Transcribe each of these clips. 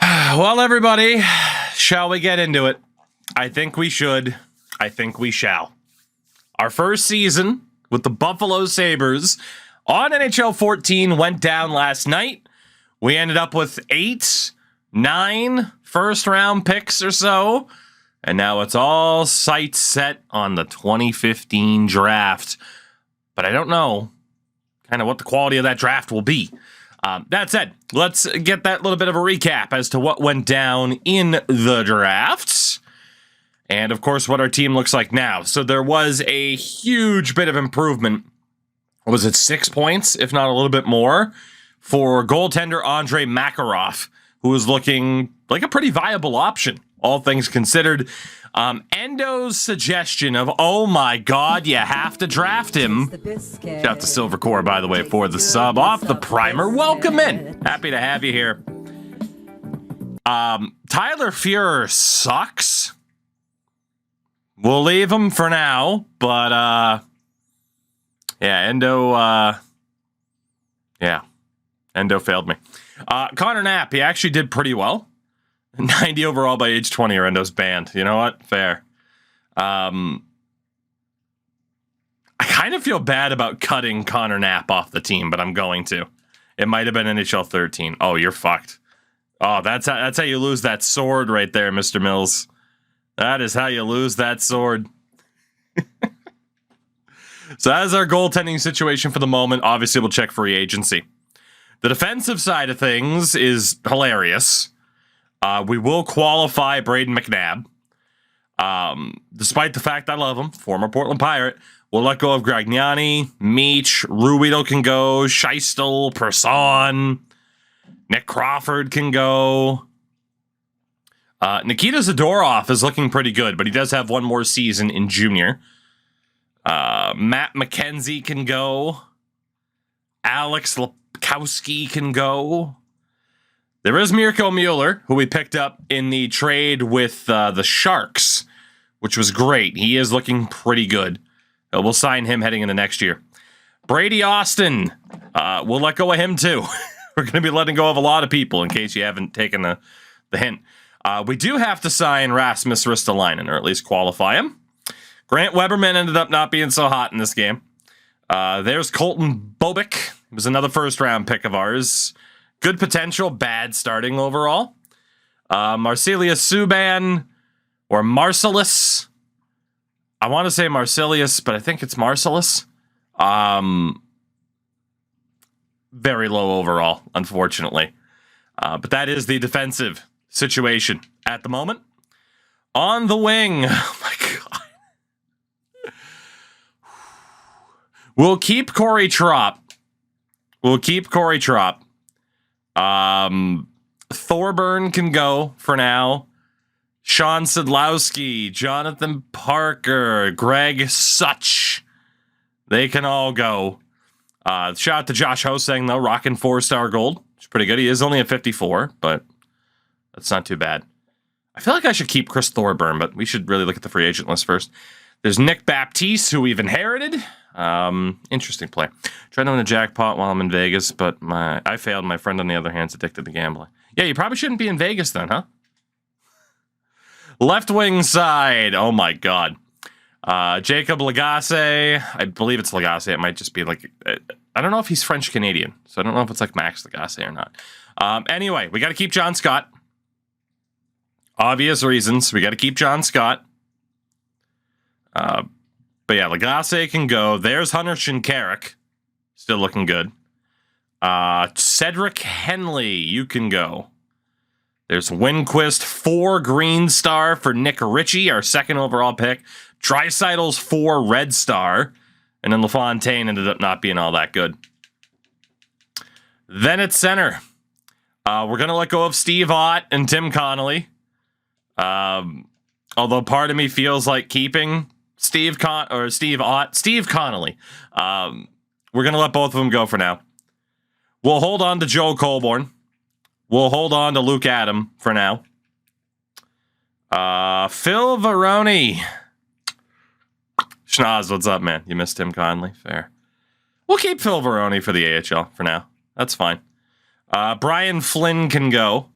Well, everybody, shall we get into it? I think we should. I think we shall. Our first season with the Buffalo Sabres on NHL 14 went down last night. We ended up with 9 first-round picks or so, and now it's all sights set on the 2015 draft. But I don't know kind of what the quality of that draft will be. That said, let's get that little bit of a recap as to what went down in the drafts. And, of course, what our team looks like now. So there was a huge bit of improvement. Was it 6 points, if not a little bit more, for goaltender Andrei Makarov, who was looking like a pretty viable option, all things considered. Endo's suggestion of, oh my God, you have to draft him. Shout out to Silvercore, by the way, for the sub off the primer. Welcome in. Happy to have you here. Tyler Fuhrer sucks. We'll leave him for now, but yeah, Endo failed me. Connor Knapp, he actually did pretty well. 90 overall by age 20, or Endo's banned. You know what? Fair. I kind of feel bad about cutting Connor Knapp off the team, but I'm going to. It might have been NHL 13. Oh, you're fucked. Oh, that's how you lose that sword right there, Mr. Mills. That is how you lose that sword. So as our goaltending situation for the moment, obviously we'll check free agency. The defensive side of things is hilarious. We will qualify Braden McNabb. Despite the fact I love him, former Portland Pirate, we'll let go of Gragnani, Meach, Ruido can go, Scheistel, Persson, Nick Crawford can go. Nikita Zadorov is looking pretty good, but he does have one more season in junior. Matt McKenzie can go. Alex Lepkowski can go. There is Mirko Mueller, who we picked up in the trade with the Sharks, which was great. He is looking pretty good. We'll sign him heading into next year. Brady Austin, we'll let go of him too. We're going to be letting go of a lot of people in case you haven't taken the hint. We do have to sign Rasmus Ristolainen, or at least qualify him. Grant Weberman ended up not being so hot in this game. There's Colton Bobick. It was another first-round pick of ours. Good potential, bad starting overall. Marcelius Subban, or Marcellus. I want to say Marcelius, but I think it's Marcellus. Very low overall, unfortunately. But that is the defensive situation at the moment. On the wing, oh my God. We'll keep Corey Trop. Thorburn can go for now. Sean Sadlowski, Jonathan Parker, Greg Such. They can all go. Shout out to Josh Hosang, though, rocking 4-star gold. It's pretty good. He is only a 54, but that's not too bad. I feel like I should keep Chris Thorburn, but we should really look at the free agent list first. There's Nick Baptiste, who we've inherited. Interesting play. Tried to win a jackpot while I'm in Vegas, but I failed. My friend, on the other hand, is addicted to gambling. Yeah, you probably shouldn't be in Vegas then, huh? Left wing side. Oh my God. Jacob Lagasse. I believe it's Lagasse. It might just be like, I don't know if he's French Canadian, so I don't know if it's like Max Lagasse or not. Anyway, we got to keep John Scott. Obvious reasons. We got to keep John Scott. But yeah, Lagasse can go. There's Hunter Shinkarik. Still looking good. Cedric Henley, you can go. There's Winquist, 4 green star for Nick Ritchie, our second overall pick. Dreisaitl's 4 red star. And then LaFontaine ended up not being all that good. Then at center, we're going to let go of Steve Ott and Tim Connolly. Although part of me feels like keeping Steve Connolly. We're going to let both of them go for now. We'll hold on to Joe Colborne. We'll hold on to Luke Adam for now. Phil Varone. Schnoz, what's up, man? You missed Tim Conley. Fair. We'll keep Phil Varone for the AHL for now. That's fine. Brian Flynn can go.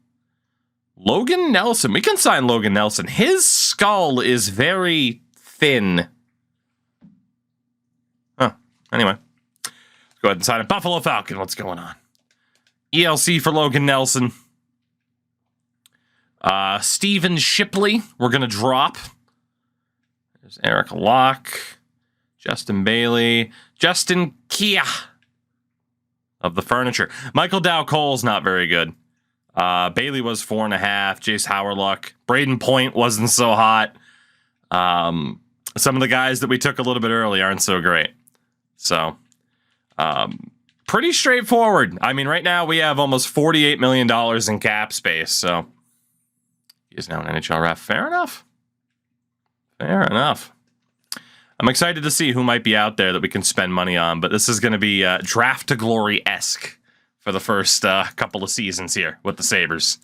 Logan Nelson. We can sign Logan Nelson. His skull is very thin. Huh. Anyway. Let's go ahead and sign a Buffalo Falcon. What's going on? ELC for Logan Nelson. Steven Shipley. We're going to drop. There's Eric Locke. Justin Bailey. Justin Kia. Of the furniture. Michael Dow Cole's not very good. Bailey was 4.5. Jace Howerluck. Braden Point wasn't so hot. Some of the guys that we took a little bit early aren't so great. So, pretty straightforward. I mean, right now we have almost $48 million in cap space. So, he is now an NHL ref. Fair enough. Fair enough. I'm excited to see who might be out there that we can spend money on, but this is going to be draft to glory-esque for the first couple of seasons here with the Sabres.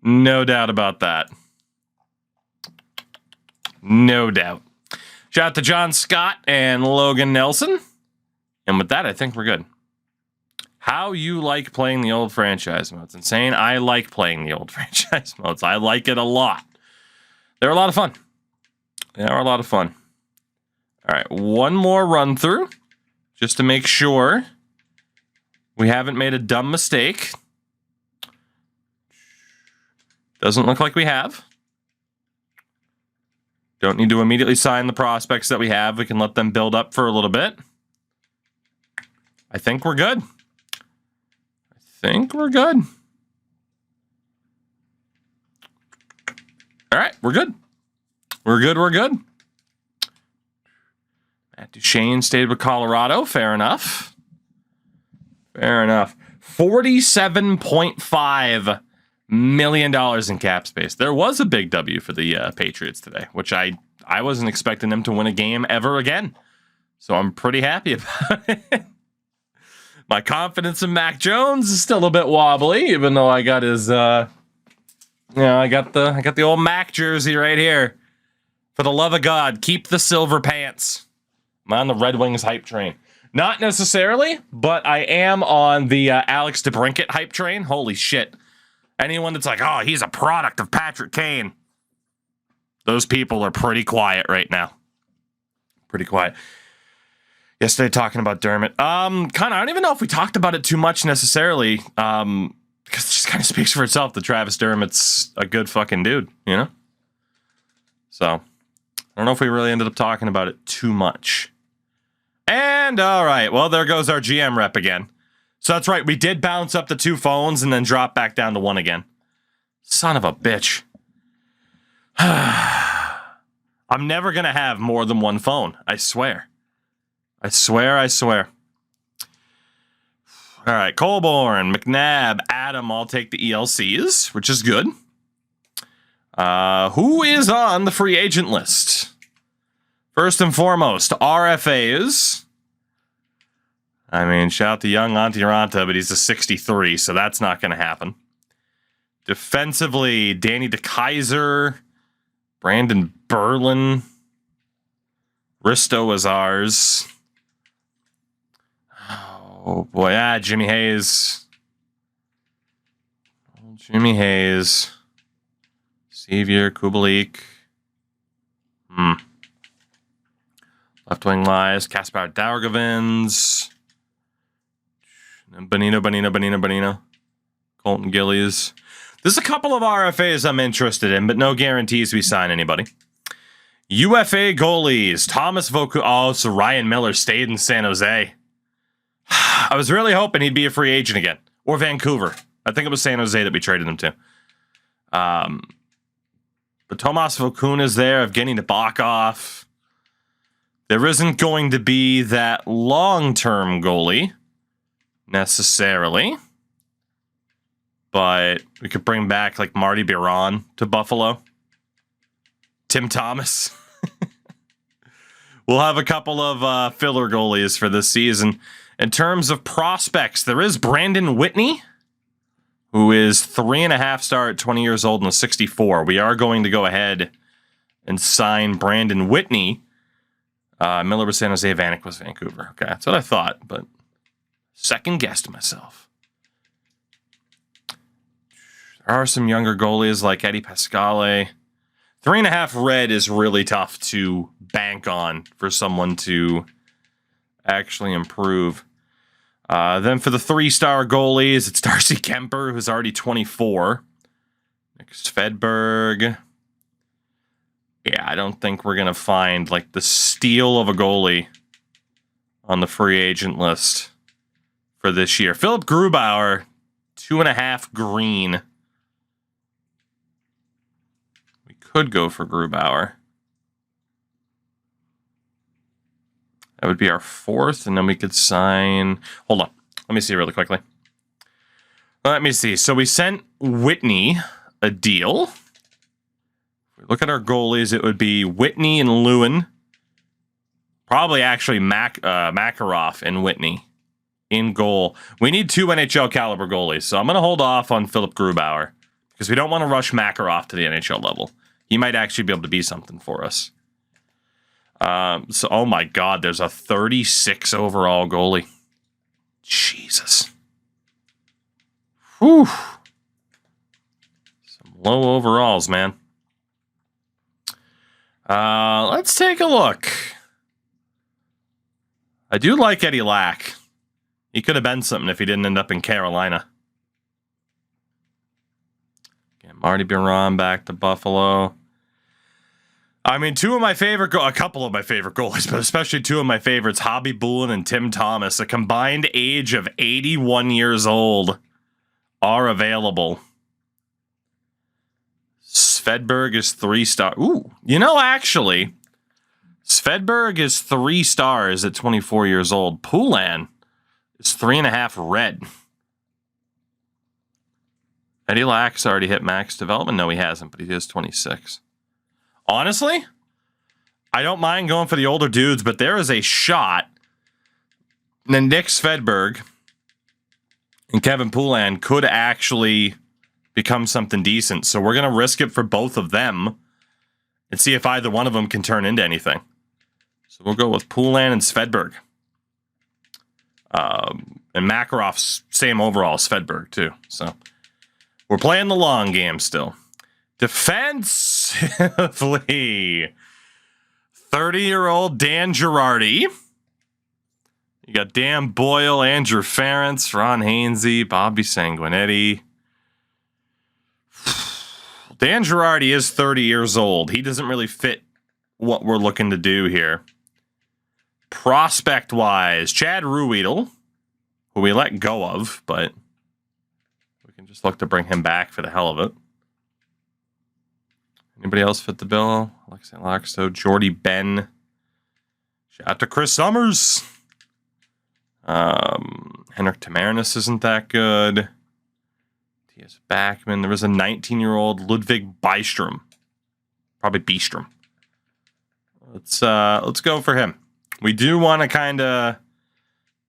No doubt about that. No doubt. Shout out to John Scott and Logan Nelson. And with that, I think we're good. How you like playing the old franchise modes? Insane. I like playing the old franchise modes. I like it a lot. They're a lot of fun. They are a lot of fun. All right, one more run through just to make sure we haven't made a dumb mistake. Doesn't look like we have. Don't need to immediately sign the prospects that we have. We can let them build up for a little bit. I think we're good. I think we're good. All right, we're good. We're good, we're good. Matt Duchene stayed with Colorado. Fair enough. Fair enough. $47.5 million in cap space. There was a big W for the Patriots today, which I wasn't expecting them to win a game ever again. So I'm pretty happy about it. My confidence in Mac Jones is still a bit wobbly, even though I got his, I got the old Mac jersey right here. For the love of God, keep the silver pants. I'm on the Red Wings hype train. Not necessarily, but I am on the Alex DeBrincat hype train. Holy shit. Anyone that's like, oh, he's a product of Patrick Kane. Those people are pretty quiet right now. Pretty quiet. Yesterday talking about Dermott. I don't even know if we talked about it too much necessarily. Because it just kind of speaks for itself that Travis Dermott's a good fucking dude, you know? So, I don't know if we really ended up talking about it too much. And, all right, well, there goes our GM rep again. So that's right, we did bounce up the 2 phones and then drop back down to 1 again. Son of a bitch. I'm never going to have more than 1 phone, I swear. I swear. All right, Colborne, McNabb, Adam all take the ELCs, which is good. Who is on the free agent list? First and foremost, RFAs. I mean, shout out to young Antti Ranta, but he's a 63, so that's not going to happen. Defensively, Danny DeKeyser, Brandon Berlin, Risto Azars. Oh, boy. Jimmy Hayes. Jimmy Hayes. Xavier Kubalik. Left wing lies. Kaspar Dauergevins. Bonino. Colton Gillies. There's a couple of RFAs I'm interested in, but no guarantees we sign anybody. UFA goalies. Thomas Voku. Oh, so Ryan Miller stayed in San Jose. I was really hoping he'd be a free agent again. Or Vancouver. I think it was San Jose that we traded him to. But Tomas Vokun is there. Evgeny Nabokov. There isn't going to be that long-term goalie, necessarily. But we could bring back, like, Marty Biron to Buffalo. Tim Thomas. We'll have a couple of filler goalies for this season. In terms of prospects, there is Brandon Whitney, who is 3.5 star at 20 years old and a 64. We are going to go ahead and sign Brandon Whitney. Miller was San Jose, Vanek was Vancouver. Okay, that's what I thought, but second guessed myself. There are some younger goalies like Eddie Pascale. 3.5 red is really tough to bank on for someone to actually improve. Then for the 3-star goalies, it's Darcy Kemper, who's already 24. Nick Svedberg. Yeah, I don't think we're going to find like the steal of a goalie on the free agent list for this year. Philip Grubauer, 2.5 green. We could go for Grubauer. That would be our 4th, and then we could sign... Hold on. Let me see really quickly. Let me see. So we sent Whitney a deal. If we look at our goalies, it would be Whitney and Lewin. Probably actually Makarov and Whitney in goal. We need 2 NHL caliber goalies, so I'm going to hold off on Philip Grubauer because we don't want to rush Makarov to the NHL level. He might actually be able to be something for us. So, oh my God, there's a 36 overall goalie. Jesus. Whew. Some low overalls, man. Let's take a look. I do like Eddie Lack. He could have been something if he didn't end up in Carolina. Again, Marty Biron back to Buffalo. I mean, a couple of my favorite goalies, but especially 2 of my favorites, Hobby Bullen and Tim Thomas, a combined age of 81 years old, are available. Svedberg is 3-star. Ooh, actually, Svedberg is 3 stars at 24 years old. Poulin is 3.5 red. Eddie Lack's already hit max development. No, he hasn't, but he is 26. Honestly, I don't mind going for the older dudes, but there is a shot that Nick Svedberg and Kevin Poulin could actually become something decent. So we're going to risk it for both of them and see if either one of them can turn into anything. So we'll go with Poulin and Svedberg. And Makarov's same overall, Svedberg, too. So we're playing the long game still. Defensively, 30-year-old Dan Girardi. You got Dan Boyle, Andrew Ferentz, Ron Hainsey, Bobby Sanguinetti. Dan Girardi is 30 years old. He doesn't really fit what we're looking to do here. Prospect-wise, Chad Ruedel, who we let go of, but we can just look to bring him back for the hell of it. Anybody else fit the bill? Alexei Laxo, Jordy Ben. Shout out to Chris Summers. Henrik Tamarinis isn't that good. T.S. Backman. There was a 19-year-old Ludwig Bystrom. Probably Bystrom. Let's go for him. We do want to kind of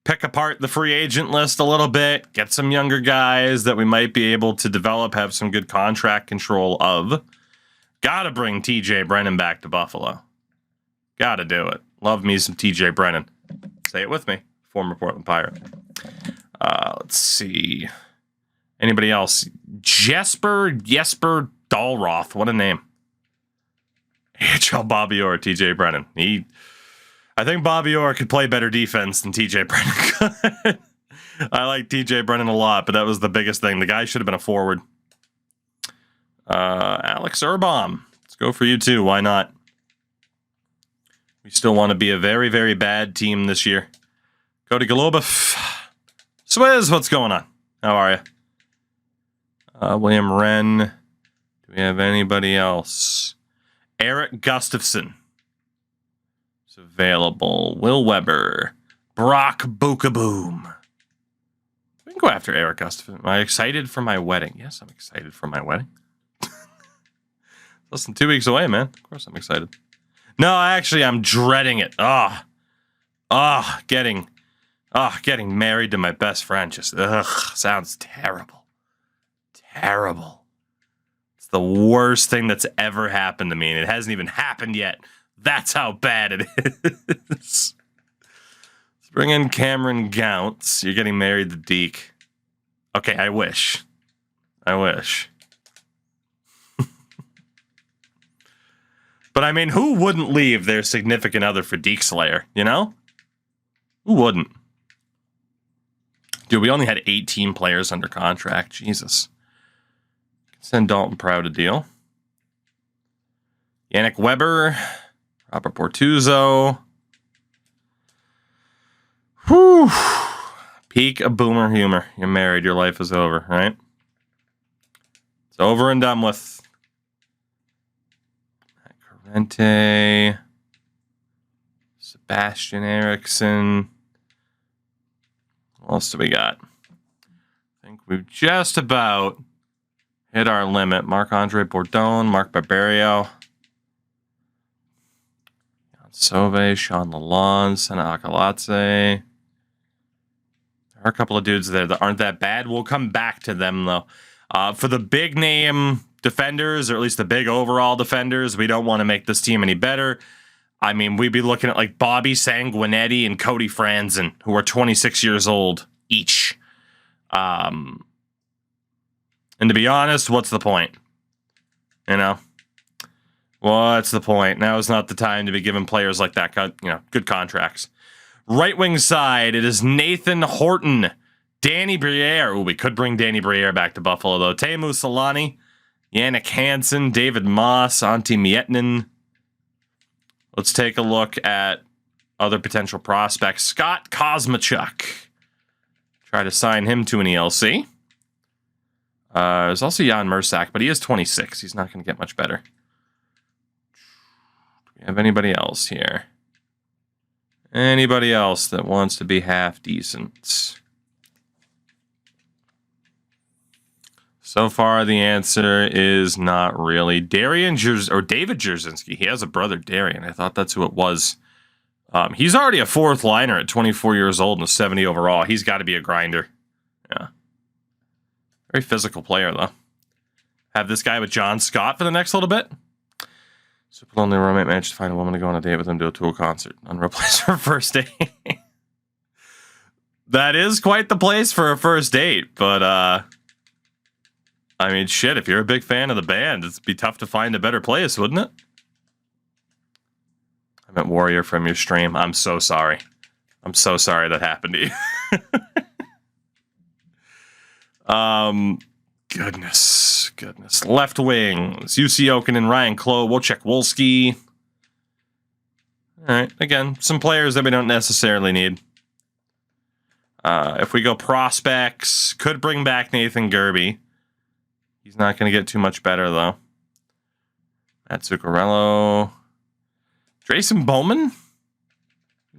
pick apart the free agent list a little bit, get some younger guys that we might be able to develop, have some good contract control of. Gotta bring TJ Brennan back to Buffalo. Gotta do it. Love me some TJ Brennan. Say it with me. Former Portland Pirate. Let's see. Anybody else? Jesper Dahlroth. What a name. AHL Bobby Orr, TJ Brennan. I think Bobby Orr could play better defense than TJ Brennan could. I like TJ Brennan a lot, but that was the biggest thing. The guy should have been a forward. Alex Urbaum. Let's go for you too. Why not? We still want to be a very, very bad team this year. Cody Golubov. Swizz, what's going on? How are you? William Wren. Do we have anybody else? Eric Gustafson is available. Will Weber. Brock Bukaboom. We can go after Eric Gustafson. Am I excited for my wedding? Yes, I'm excited for my wedding. Less than 2 weeks away, man. Of course I'm excited. No, actually, I'm dreading it. Getting married to my best friend just, sounds terrible. Terrible. It's the worst thing that's ever happened to me, and it hasn't even happened yet. That's how bad it is. Let's bring in Cameron Gounts. You're getting married to Deke. Okay, I wish. But I mean, who wouldn't leave their significant other for Deke Slayer, you know? Who wouldn't? Dude, we only had 18 players under contract. Jesus. Send Dalton Proud a deal. Yannick Weber. Robert Bortuzzo. Whew. Peak of boomer humor. You're married. Your life is over, right? It's over and done with. Corrente. Sebastian Eriksson. What else do we got? I think we've just about hit our limit. Marc-Andre Bourdon, Mark Barberio, Jan Sauve, Sean Lalonde, Sena Akalatse. There are a couple of dudes there that aren't that bad. We'll come back to them, though. For the big name defenders, or at least the big overall defenders, we don't want to make this team any better. I mean, we'd be looking at like Bobby Sanguinetti and Cody Franzen, who are 26 years old each. And to be honest, what's the point? You know? What's the point? Now is not the time to be giving players like that, good contracts. Right wing side, it is Nathan Horton, Danny Briere. Ooh, we could bring Danny Briere back to Buffalo, though. Teemu Solani, Yannick Hansen, David Moss, Antti Miettinen. Let's take a look at other potential prospects. Scott Kosmachuk. Try to sign him to an ELC. There's also Jan Mersak, but he is 26. He's not going to get much better. Do we have anybody else here? Anybody else that wants to be half decent? So far, the answer is not really. David Jarzynski. He has a brother, Darian. I thought that's who it was. He's already a fourth liner at 24 years old and a 70 overall. He's got to be a grinder. Yeah. Very physical player, though. Have this guy with John Scott for the next little bit. Super lonely roommate managed to find a woman to go on a date with him to a Tool concert. Unreal place for a first date. That is quite the place for a first date, but I mean, shit, if you're a big fan of the band, it'd be tough to find a better place, wouldn't it? I meant Warrior from your stream. I'm so sorry. I'm so sorry that happened to you. Goodness. Left wing. It's UC Oken and Ryan Klo, Wojciech Wolski. All right, again, some players that we don't necessarily need. If we go prospects, could bring back Nathan Gerby. He's not going to get too much better, though. Matt Zuccarello. Drayson Bowman?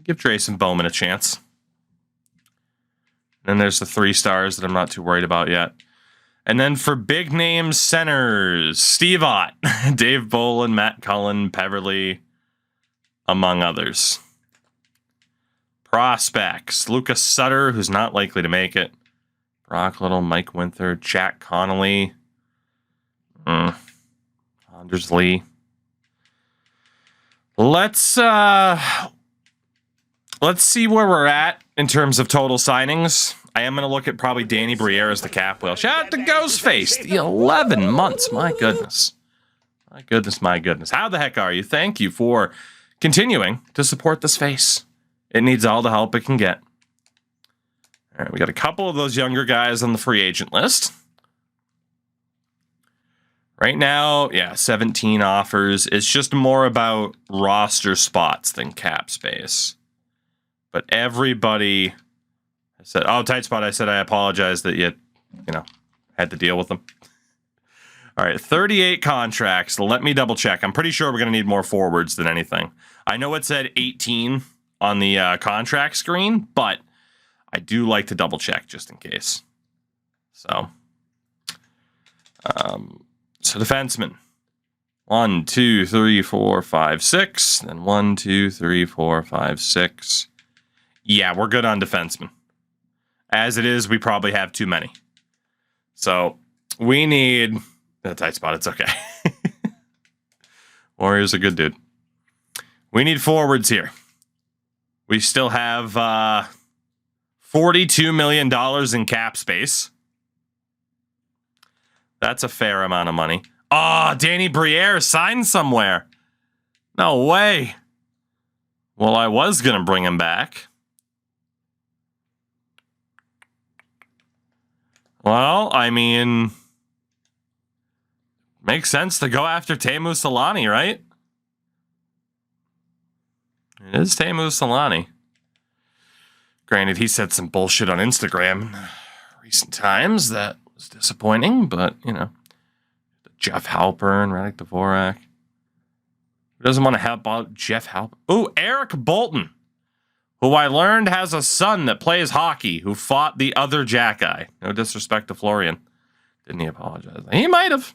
Give Drayson Bowman a chance. Then there's the 3 stars that I'm not too worried about yet. And then for big name centers, Steve Ott, Dave Bolin, Matt Cullen, Peverly, among others. Prospects, Lucas Sutter, who's not likely to make it. Brock Little, Mike Winther, Jack Connolly. Anders Lee. Let's see where we're at in terms of total signings. I am going to look at probably Danny Briere as the cap whale. Shout out to Ghostface. The 11 months. My goodness. My goodness. How the heck are you? Thank you for continuing to support this face. It needs all the help it can get. All right, we got a couple of those younger guys on the free agent list. Right now, 17 offers. It's just more about roster spots than cap space. But everybody said, tight spot. I said, I apologize that you had to deal with them. All right, 38 contracts. Let me double check. I'm pretty sure we're going to need more forwards than anything. I know it said 18 on the contract screen, but I do like to double check just in case. So defensemen. 1, 2, 3, 4, 5, 6. Then 1, 2, 3, 4, 5, 6. Yeah, we're good on defensemen. As it is, we probably have too many. So we need a tight spot. It's okay. Warrior's a good dude. We need forwards here. We still have $42 million in cap space. That's a fair amount of money. Danny Briere signed somewhere. No way. Well, I was going to bring him back. Well, I mean, makes sense to go after Teemu Selanne, right? It is Teemu Selanne. Granted, he said some bullshit on Instagram in recent times that was disappointing, but, you know, Jeff Halpern, Radek Dvorak. Who doesn't want to help out Jeff Halpern? Ooh, Eric Bolton, who I learned has a son that plays hockey, who fought the other Jack guy. No disrespect to Florian. Didn't he apologize? He might have.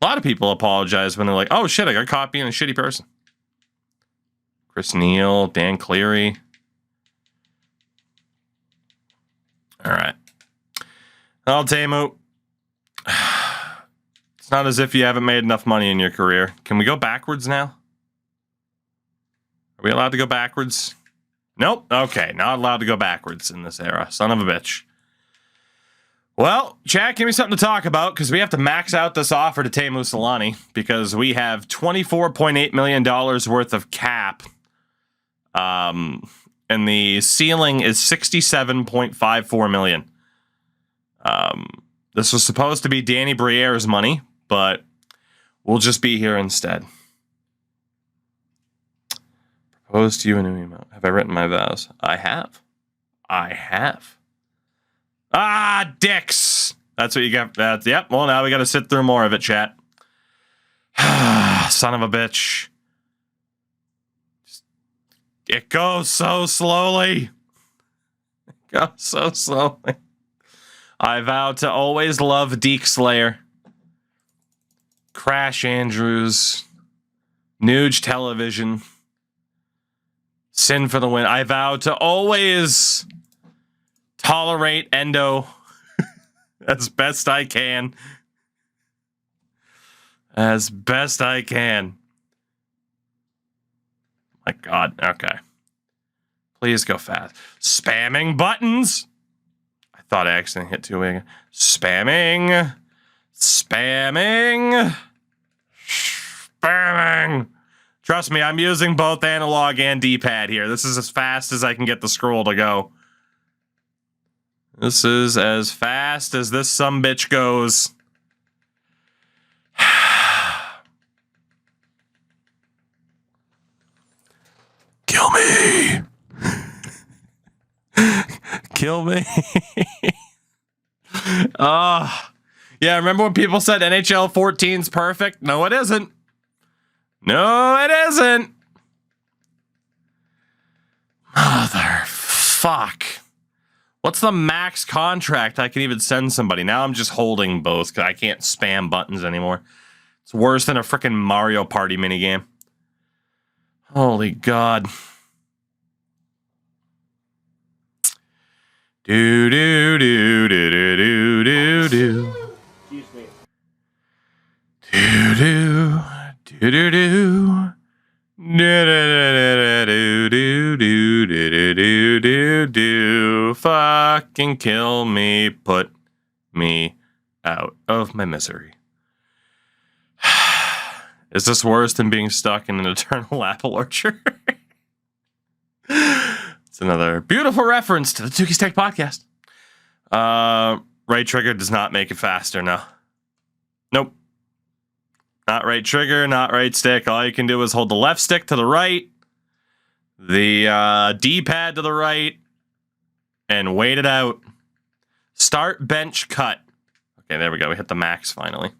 A lot of people apologize when they're like, oh shit, I got caught being a shitty person. Chris Neal, Dan Cleary. All right. Well, Teemu, it's not as if you haven't made enough money in your career. Can we go backwards now? Are we allowed to go backwards? Nope. Okay, not allowed to go backwards in this era. Son of a bitch. Well, chat, give me something to talk about, because we have to max out this offer to Teemu Selanne, because we have $24.8 million worth of cap. And the ceiling is $67.54 million. This was supposed to be Danny Briere's money, but we'll just be here instead. Propose to you a new email. Have I written my vows? I have. Ah, dicks. That's what you got. Yep. Well, now we got to sit through more of it, chat. Son of a bitch. It goes so slowly. I vow to always love Deke Slayer, Crash Andrews, Nuge Television, Sin for the win. I vow to always tolerate Endo as best I can. As best I can. My God. Okay. Please go fast. Spamming buttons. I thought I accidentally hit two again. Spamming. Trust me, I'm using both analog and D-pad here. This is as fast as I can get the scroll to go. This is as fast as this sumbitch goes. Kill me. Kill me. Yeah, remember when people said NHL 14's perfect? No, it isn't. No, it isn't. Motherfuck. What's the max contract I can even send somebody? Now I'm just holding both because I can't spam buttons anymore. It's worse than a freaking Mario Party minigame. Holy God. Do do do do do do do do. Excuse me. Do do do do do. Do do do do do do do. Fucking kill me, put me out of my misery. Is this worse than being stuck in an eternal apple orchard? It's another beautiful reference to the Tukey's Tech podcast. Right trigger does not make it faster, no. Nope. Not right trigger, not right stick. All you can do is hold the left stick to the right, the D-pad to the right, and wait it out. Start, bench, cut. Okay, there we go. We hit the max finally.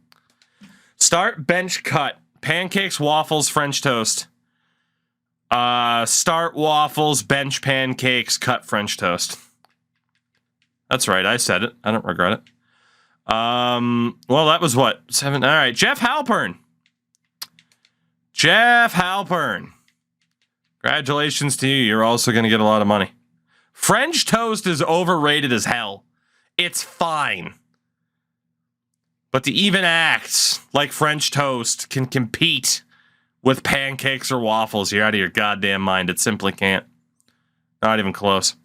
Start, bench, cut. Pancakes, waffles, French toast. Start waffles, bench pancakes, cut French toast. That's right, I said it. I don't regret it. Well, that was what? 7. All right, Jeff Halpern. Jeff Halpern. Congratulations to you. You're also going to get a lot of money. French toast is overrated as hell. It's fine. But to even act like French toast can compete with pancakes or waffles, you're out of your goddamn mind. It simply can't. Not even close.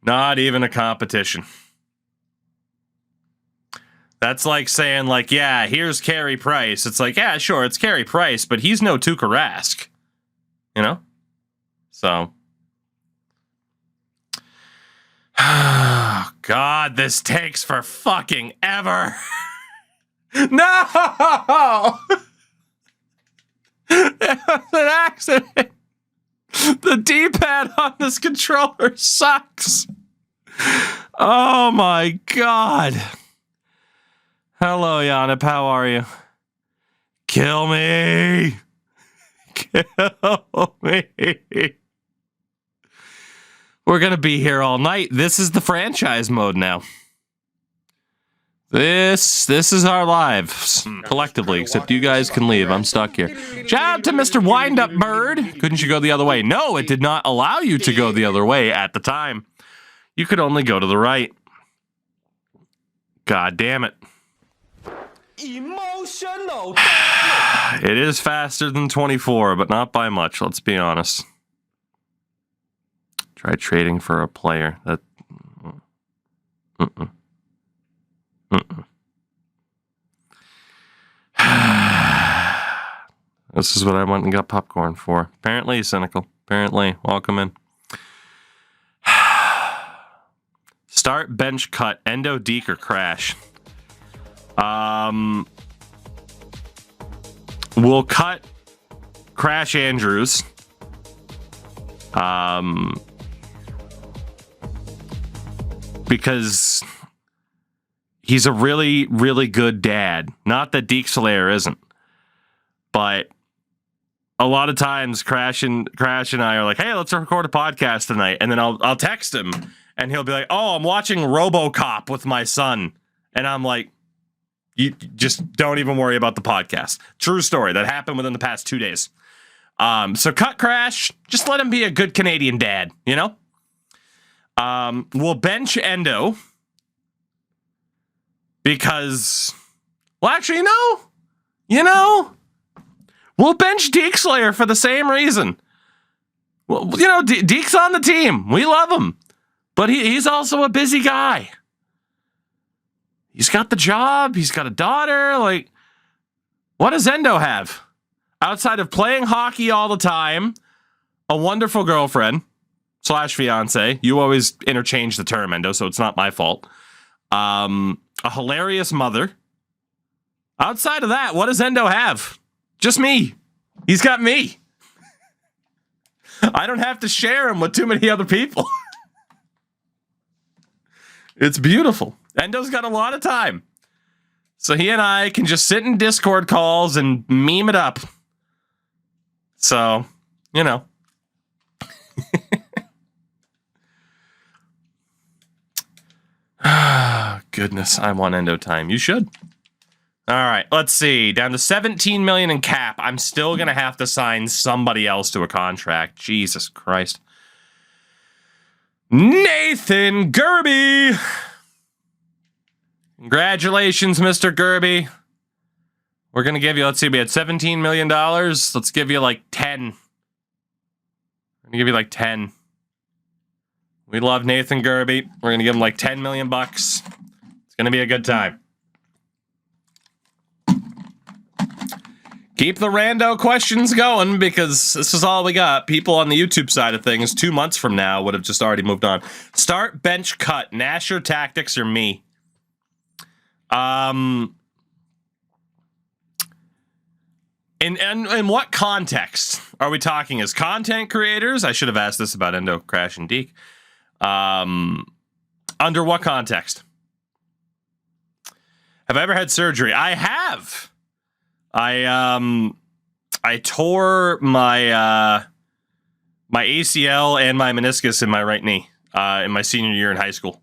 Not even a competition. That's like saying, like, yeah, here's Carey Price. It's like, yeah, sure, it's Carey Price, but he's no Tuukka Rask. You know? So. God, this takes for fucking ever. No! It was an accident. The D-pad on this controller sucks. Oh my God. Hello, Yanip. How are you? Kill me. Kill me. We're going to be here all night. This is the franchise mode now. This is our lives collectively, except you guys can leave. I'm stuck here. Shout out to Mr. Wind-Up Bird. Couldn't you go the other way? No, it did not allow you to go the other way at the time. You could only go to the right. God damn it. Emotional. It is faster than 24, but not by much, let's be honest. Try trading for a player. That. This is what I went and got popcorn for. Apparently, cynical. Apparently, welcome in. Start, bench, cut, endo, deke, or crash. We'll cut Crash Andrews. Because he's a really, really good dad. Not that Deke Slayer isn't. But a lot of times Crash and I are like, hey, let's record a podcast tonight. And then I'll text him and he'll be like, oh, I'm watching RoboCop with my son. And I'm like, you just don't even worry about the podcast. True story. That happened within the past 2 days. So cut Crash. Just let him be a good Canadian dad, you know? We'll bench Endo. Because, well, actually, no. You know, we'll bench Deke Slayer for the same reason. Well, you know, Deke's on the team. We love him. But he's also a busy guy. He's got the job. He's got a daughter. Like, what does Endo have? Outside of playing hockey all the time, a wonderful girlfriend / fiance. You always interchange the term, Endo, so it's not my fault. A hilarious mother. Outside of that, what does Endo have? Just me. He's got me. I don't have to share him with too many other people. It's beautiful. Endo's got a lot of time. So he and I can just sit in Discord calls and meme it up. So, you know. Goodness, I want Endo time. You should. All right, let's see. Down to 17 million in cap. I'm still going to have to sign somebody else to a contract. Jesus Christ. Nathan Gerby. Congratulations, Mr. Gerby. We're going to give you, let's see, we had $17 million. Let's give you like 10. We're going to give you like 10. We love Nathan Gerby. We're going to give him like 10 million bucks. It's going to be a good time. Keep the rando questions going because this is all we got. People on the YouTube side of things 2 months from now would have just already moved on. Start, bench, cut. Nasher, tactics, or me? In what context are we talking as content creators? I should have asked this about Endo, Crash, and Deke. Under what context? Have I ever had surgery? I have. I tore my my ACL and my meniscus in my right knee in my senior year in high school.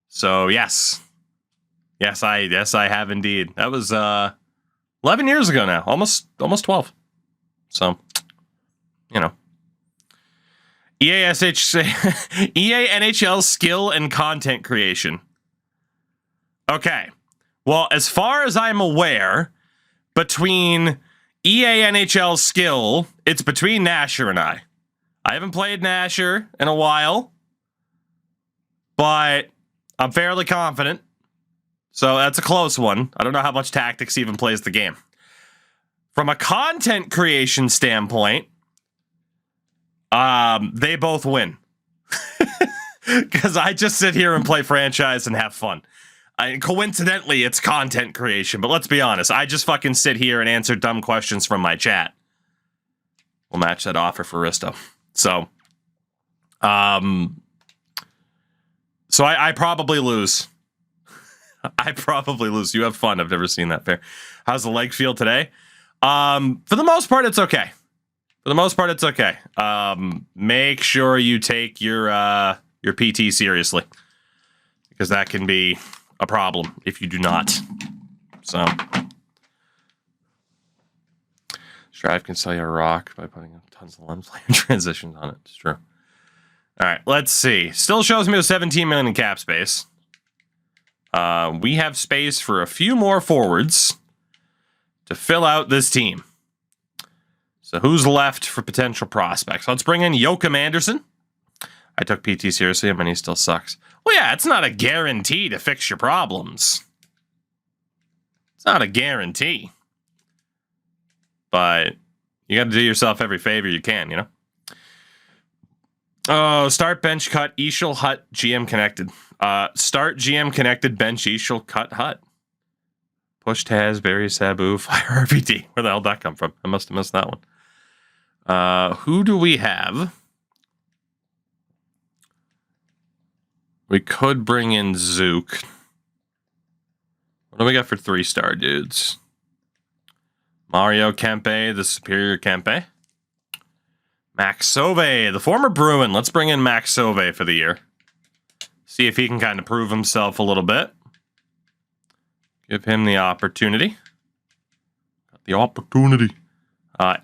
So yes, I have indeed. That was 11 years ago now, almost 12. So, you know. EA NHL skill and content creation. Okay. Well, as far as I'm aware, between EA NHL skill, it's between Nasher and I. I haven't played Nasher in a while, but I'm fairly confident. So that's a close one. I don't know how much tactics even plays the game. From a content creation standpoint, they both win. Because I just sit here and play franchise and have fun. Coincidentally, it's content creation, but let's be honest. I just fucking sit here and answer dumb questions from my chat. We'll match that offer for Risto. So, I probably lose. I probably lose. You have fun. I've never seen that fair. How's the leg feel today? For the most part, it's okay. For the most part, it's okay. Make sure you take your PT seriously, because that can be a problem if you do not. So, Strive can sell you a rock by putting tons of lens flare transitions on it. It's true. All right, let's see. Still shows me with 17 million in cap space. We have space for a few more forwards to fill out this team. So who's left for potential prospects? Let's bring in Joachim Anderson. I took PT seriously, and he still sucks. Well, yeah, it's not a guarantee to fix your problems. It's not a guarantee. But you got to do yourself every favor you can, you know? Oh, start, bench, cut, Eashel, Hut, GM connected. Start, GM connected, bench, Eashel, cut, Hut. Push, Taz, Barry, Sabu, fire, RVD. Where the hell did that come from? I must have missed that one. Who do we have? We could bring in Zook. What do we got for 3-star dudes? Mario Kempe, the superior Kempe. Max Sauve, the former Bruin. Let's bring in Max Sauve for the year. See if he can kind of prove himself a little bit. Give him the opportunity. Got the opportunity.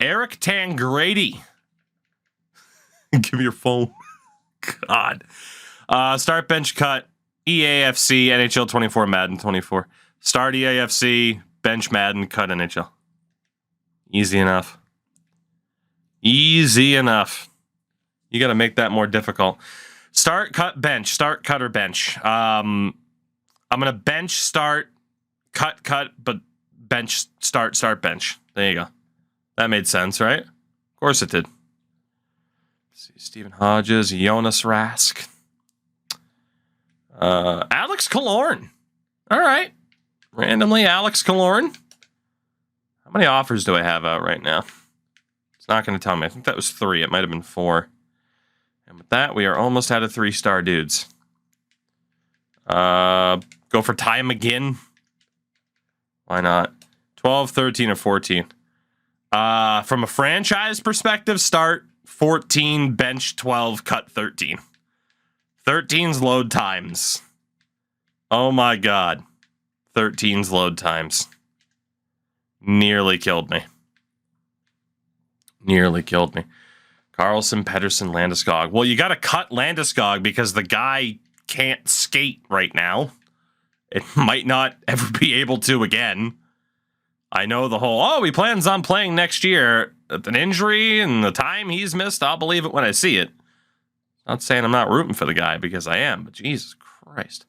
Eric Tangrady. Give me your phone. God. Start, bench, cut, EAFC, NHL 24, Madden 24. Start EAFC, bench, Madden, cut, NHL. Easy enough. Easy enough. You got to make that more difficult. Start, cut, bench. Start, cut, or bench. I'm going to bench, start, cut, but bench, start, bench. There you go. That made sense, right? Of course it did. Let's see, Stephen Hodges, Jonas Rask. Alex Killorn. All right. Randomly, Alex Killorn. How many offers do I have out right now? It's not going to tell me. I think that was 3. It might have been 4. And with that, we are almost out of 3-star dudes. Go for Ty McGinn. Why not? 12, 13, or 14. From a franchise perspective, start 14, bench 12, cut 13. 13's load times. Oh my God. 13's load times. Nearly killed me. Nearly killed me. Carlson, Pedersen, Landeskog. Well, you got to cut Landeskog because the guy can't skate right now. It might not ever be able to again. I know the whole, he plans on playing next year. An injury and the time he's missed, I'll believe it when I see it. Not saying I'm not rooting for the guy, because I am, but Jesus Christ.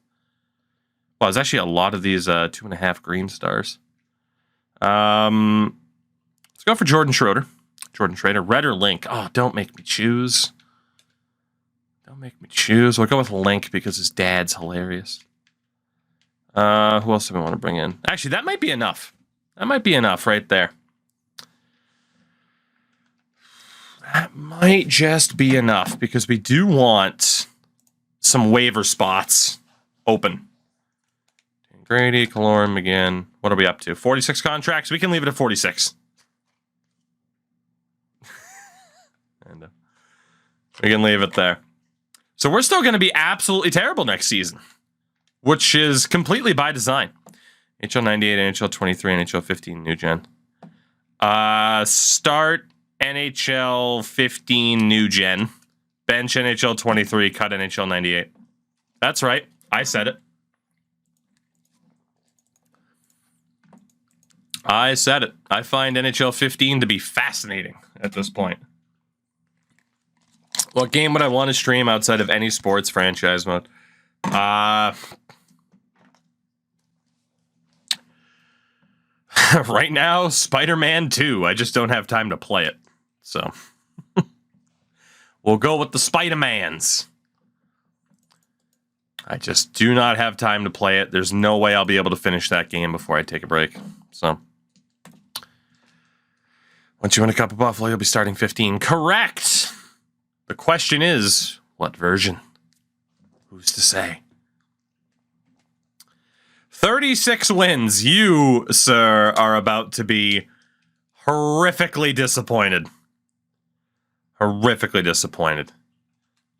Well, there's actually a lot of these 2.5 green stars. Let's go for Jordan Schroeder. Red or Link? Oh, don't make me choose. Don't make me choose. We'll go with Link because his dad's hilarious. Who else do we want to bring in? Actually, that might be enough. That might be enough right there. That might just be enough because we do want some waiver spots open. Grady, Killorn, McGinn. What are we up to? 46 contracts? We can leave it at 46. And we can leave it there. So we're still going to be absolutely terrible next season, which is completely by design. NHL 98, NHL 23, NHL 15, new gen. Start NHL 15, new gen. Bench NHL 23, cut NHL 98. That's right. I said it. I said it. I find NHL 15 to be fascinating at this point. What game would I want to stream outside of any sports franchise mode? Right now, Spider-Man 2. I just don't have time to play it. So, we'll go with the Spider-Mans. I just do not have time to play it. There's no way I'll be able to finish that game before I take a break. So, once you win a Cup of Buffalo, you'll be starting 15. Correct! The question is, what version? Who's to say? 36 wins. You, sir, are about to be horrifically disappointed. Horrifically disappointed.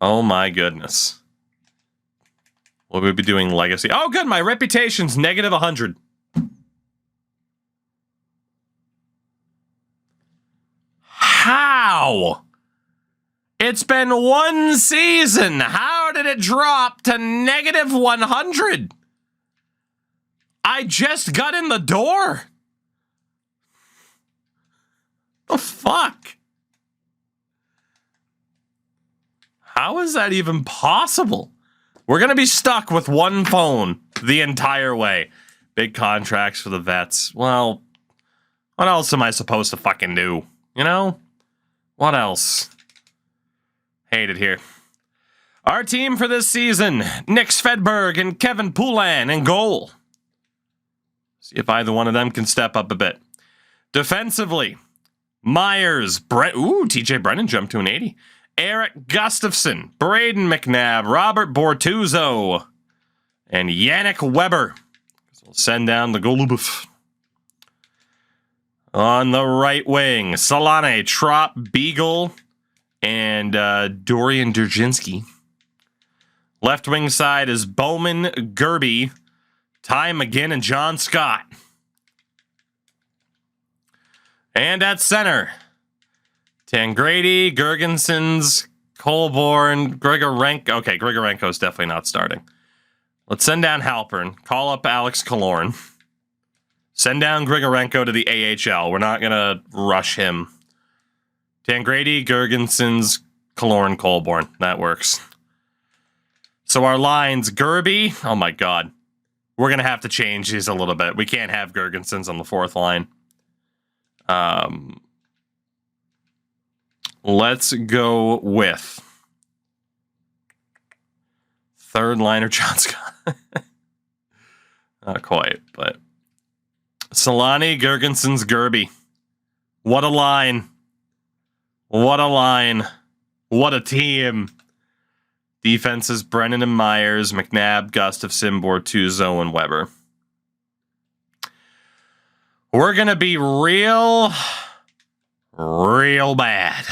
Oh my goodness. Will we be doing Legacy? Oh, good. My reputation's negative 100. How? It's been one season. How did it drop to negative 100? I just got in the door. The fuck? How is that even possible? We're going to be stuck with one phone the entire way. Big contracts for the vets. Well, what else am I supposed to fucking do? You know? What else? Hate it here. Our team for this season, Nick Svedberg and Kevin Poulin in goal. See if either one of them can step up a bit. Defensively, Myers, TJ Brennan jumped to an 80. Eric Gustafson, Braden McNabb, Robert Bortuzzo, and Yannick Weber. So we'll send down the Golubov. On the right wing, Solane, Trop, Beagle, and Dorian Durjinski. Left wing side is Bowman, Gerby, Ty McGinn, and John Scott. And at center, Tangradi, Gergensons, Colborn, Grigorenko. Okay, Grigorenko is definitely not starting. Let's send down Halpern. Call up Alex Killorn. Send down Grigorenko to the AHL. We're not going to rush him. Tangradi, Gergensons, Killorn, Colborn. That works. So our lines, Gerby. Oh my God. We're going to have to change these a little bit. We can't have Gergensons on the fourth line. Let's go with third liner John Scott. Not quite, but Solane, Gergensons, Gerby. What a line. What a line. What a team. Defenses, Brennan and Myers, McNabb, Gustafson, Bortuzzo, and Weber. We're going to be real bad.